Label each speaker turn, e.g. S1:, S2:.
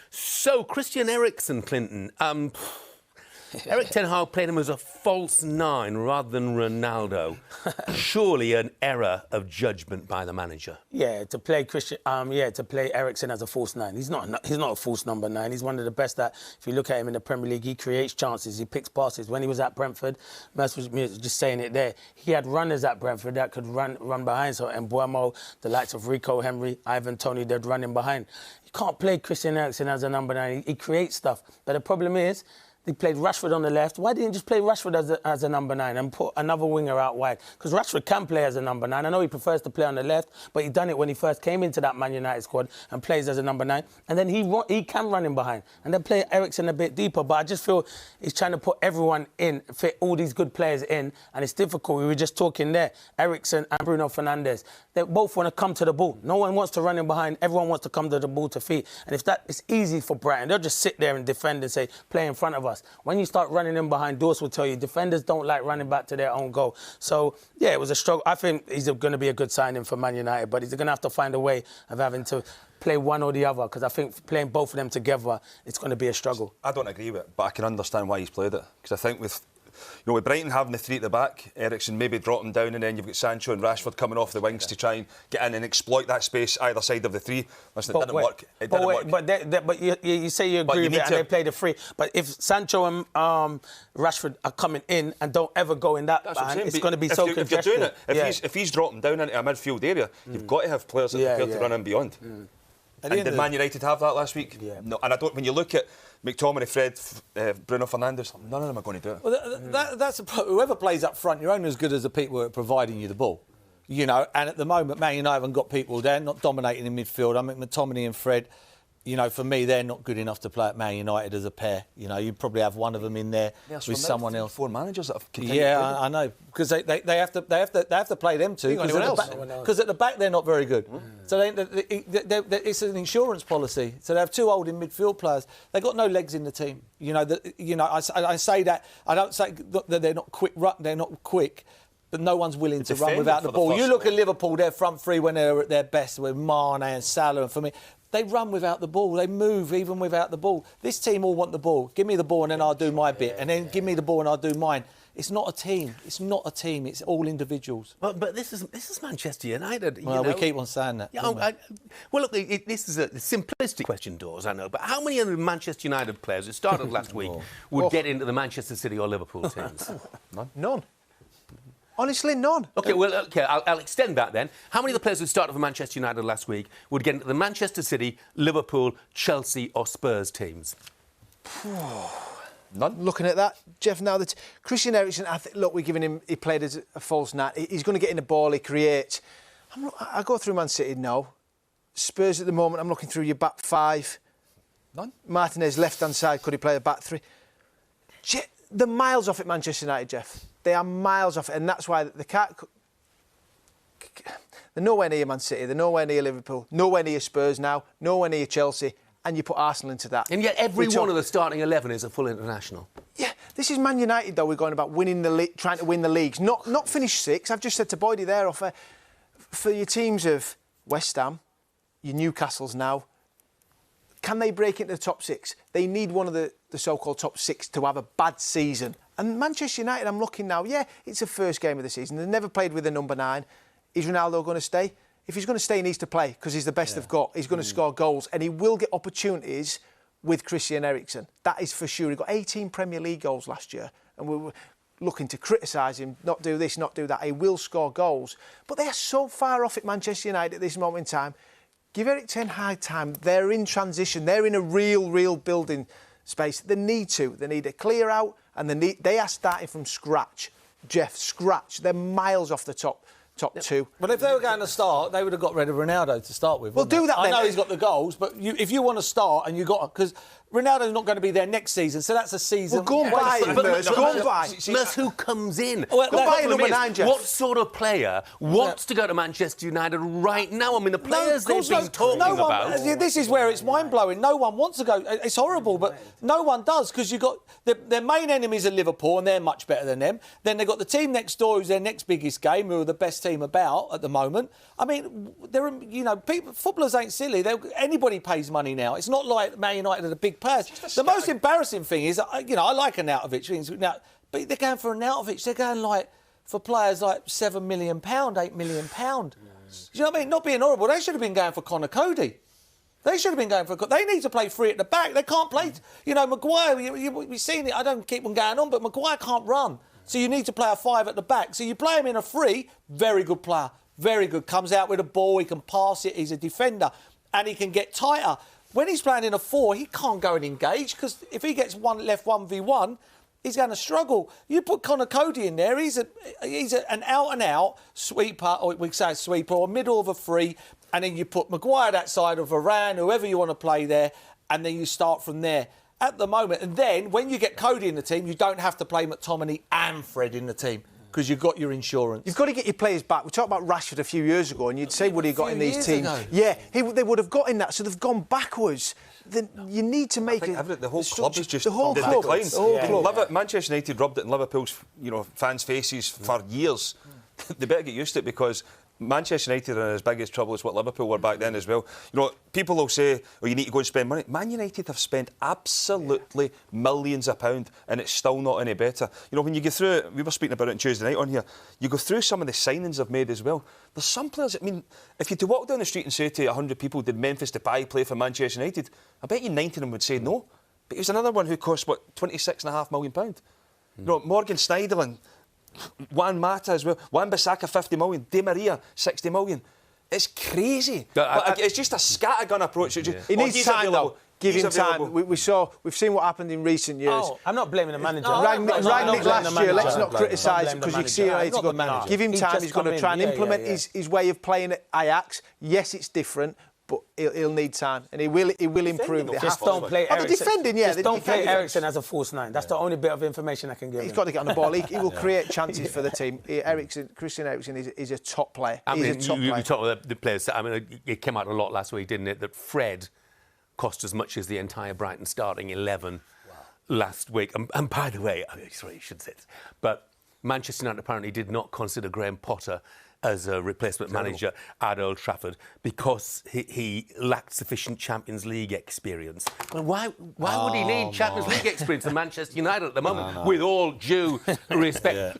S1: So, Christian Eriksen, Clinton. Erik Ten Hag played him as a false nine rather than Ronaldo. Surely an error of judgment by the manager.
S2: Yeah, to play Eriksen as a false nine. He's not a false number 9. He's one of the best that, if you look at him in the Premier League, he creates chances, he picks passes. When he was at Brentford, Merson was just saying it there. He had runners at Brentford that could run behind. So Mbuemo, the likes of Rico Henry, Ivan Toney, they'd run him behind. You can't play Christian Eriksen as a number 9. He creates stuff. But the problem is, they played Rashford on the left. Why didn't you just play Rashford as a number 9 and put another winger out wide? Because Rashford can play as a number 9. I know he prefers to play on the left, but he done it when he first came into that Man United squad and plays as a number 9. And then he can run in behind. And then play Eriksen a bit deeper. But I just feel he's trying to put everyone in, fit all these good players in. And it's difficult. We were just talking there. Eriksen and Bruno Fernandes. They both want to come to the ball. No one wants to run in behind. Everyone wants to come to the ball to feet. And if that is easy for Brighton, they'll just sit there and defend and say, play in front of us. When you start running in behind, Dawson will tell you, defenders don't like running back to their own goal. So, yeah, it was a struggle. I think he's going to be a good signing for Man United, but he's going to have to find a way of having to play one or the other, because I think playing both of them together, it's going to be a struggle.
S3: I don't agree with it, but I can understand why he's played it. Because I think with Brighton having the 3 at the back, Eriksen maybe dropping down, and then you've got Sancho and Rashford coming off the wings to try and get in and exploit that space either side of the 3. Listen, it didn't work. It didn't work.
S2: But you say you agree with it and they play the 3. But if Sancho and Rashford are coming in and don't ever go in that band, it's going to be so congested.
S3: If you're doing it, if he's dropping down into a midfield area, you've got to have players that are prepared to run in beyond. And did Man United have that last week?
S2: Yeah.
S3: No, and I don't. When you look at McTominay, Fred, Bruno Fernandes, none of them are going to do it.
S4: Well, that's whoever plays up front, you're only as good as the people who are providing you the ball. You know, and at the moment, Man United haven't got people there, not dominating in midfield. I mean, McTominay and Fred, you know, for me, they're not good enough to play at Man United as a pair. You know, you probably have one of them in there with someone else.
S3: 4 managers that have continued.
S4: Yeah, I know, because they have to play them too. Because at the back they're not very good. So it's an insurance policy. So they have 2 holding midfield players. They've got no legs in the team. I say that. I don't say that they're not quick. They're not quick. But no one's willing to run without the ball. You look at Liverpool, their front 3 when they're at their best with Mane and Salah, and for me, they run without the ball. They move even without the ball. This team all want the ball. Give me the ball and then I'll do my bit. And then give me the ball and I'll do mine. It's not a team. It's not a team. It's all individuals.
S1: But this is Manchester United.
S4: We keep on saying that.
S1: Yeah, well, look, this is a simplistic question, Dawes, I know. But how many of the Manchester United players who started last week would get into the Manchester City or Liverpool teams?
S5: None. Honestly, none.
S1: OK, I'll extend that then. How many of the players who started for Manchester United last week would get into the Manchester City, Liverpool, Chelsea or Spurs teams?
S5: None. Looking at that, Jeff, now that Christian Eriksen, we're giving him, he played as a false 9. He's going to get in the ball, he creates. I go through Man City now. Spurs at the moment, I'm looking through your back 5.
S3: None.
S5: Martinez, left-hand side, could he play a back 3? They're miles off at Manchester United, Jeff. They are miles off it, and that's why they can't. They're nowhere near Man City, they're nowhere near Liverpool, nowhere near Spurs now, nowhere near Chelsea, and you put Arsenal into that.
S1: And yet every one of the starting 11 is a full international.
S5: Yeah, this is Man United, though, we're going about winning the league, trying to win the leagues, not finish 6. I've just said to Boydie there, for your teams of West Ham, your Newcastles now, can they break into the top 6? They need one of the so-called top 6 to have a bad season. And Manchester United, I'm looking now, it's the first game of the season. They've never played with a number 9. Is Ronaldo going to stay? If he's going to stay, he needs to play because he's the best they've got. He's going to score goals and he will get opportunities with Christian Eriksen. That is for sure. He got 18 Premier League goals last year and we were looking to criticise him, not do this, not do that. He will score goals. But they are so far off at Manchester United at this moment in time. Give Erik Ten Hag time. They're in transition. They're in a real building space. They need a clear out and they are starting from scratch. Jeff, scratch. They're miles off the top 2.
S4: But if they were going to start, they would have got rid of Ronaldo to start with.
S5: Well, do that then.
S4: I know he's got the goals, but if you want to start and you got... Because Ronaldo's not going to be there next season, so that's a season.
S5: Well, go and buy him, Merce. Go and buy.
S1: Merce, who comes in?
S4: Well,
S1: The
S4: go
S5: buy a
S1: problem
S5: number
S1: is,
S5: 9, Jeff.
S1: what sort of player wants to go to Manchester United right now? I mean, the players they've been talking about.
S4: This is where it's mind-blowing. No one wants to go. It's horrible, but no one does, because you've got... Their main enemies are Liverpool, and they're much better than them. Then they've got the team next door, who's their next biggest game, who are the best team about at the moment. I mean, footballers ain't silly. Anybody pays money now. It's not like Man United are the big players. The most embarrassing thing is, I like Arnautovic, but they're going for Arnautovic. They're going for players like £7 million, £8 million. Do you know what I mean? Not being horrible, they should have been going for Conor Cody. They should have been going for... They need to play free at the back. They can't play... Maguire, we've seen it. I don't keep on going on, but Maguire can't run. So you need to play a 5 at the back. So you play him in a free, very good player. Very good. Comes out with a ball, he can pass it, he's a defender, and he can get tighter. When he's playing in a 4, he can't go and engage, because if he gets left 1v1, he's going to struggle. You put Conor Cody in there, he's an out-and-out sweeper, or we say sweeper, or middle of a free, and then you put Maguire that side, or Varane, whoever you want to play there, and then you start from there. At the moment, and then when you get Cody in the team, you don't have to play McTominay and Fred in the team, because you've got your insurance. You've
S5: got to get your players back. We talked about Rashford a few years ago, and you'd say, would he got in these teams?
S4: Ago.
S5: Yeah, they would have got in that, so they've gone backwards. Then you need to make
S3: the whole club is just
S5: the whole club.
S3: declined.
S5: The whole club.
S3: Manchester United rubbed it in Liverpool's fans' faces for years. They better get used to it, because Manchester United are in as big as trouble as what Liverpool were back then as well. People will say, you need to go and spend money. Man United have spent absolutely millions of pounds, and it's still not any better. When you go through, we were speaking about it on Tuesday night on here, you go through some of the signings they've made as well. There's some players, if you had to walk down the street and say to 100 people, did Memphis Depay play for Manchester United? I bet you 90 of them would say no. But he was another one who cost, £26.5 million. Morgan Schneiderlin, Juan Mata as well, Wan-Bissaka 50 million, Di Maria 60 million. It's crazy. But it's just a scattergun approach.
S5: He needs time though. Give him time. We've seen what happened in recent years.
S2: I'm not blaming the manager.
S5: Rangnick last year, let's not criticise him, because you see how it's going. Give him time. He's going to try and implement his way of playing at Ajax. Yes, it's different, but he'll need time, and he will improve.
S2: Just don't play Eriksen.
S5: Defending, yeah.
S2: Just don't play Eriksen as a false 9. That's the only bit of information I can give.
S5: He's got to get on the ball. He will create chances for the team. Christian Eriksen is a top player.
S1: You talk about the players. It came out a lot last week, didn't it? That Fred cost as much as the entire Brighton starting 11 last week. And by the way, sorry, you should say this, but Manchester United apparently did not consider Graham Potter as a replacement manager at Old Trafford because he lacked sufficient Champions League experience. Well, why would he need Champions League experience at Manchester United at the moment, with all due respect?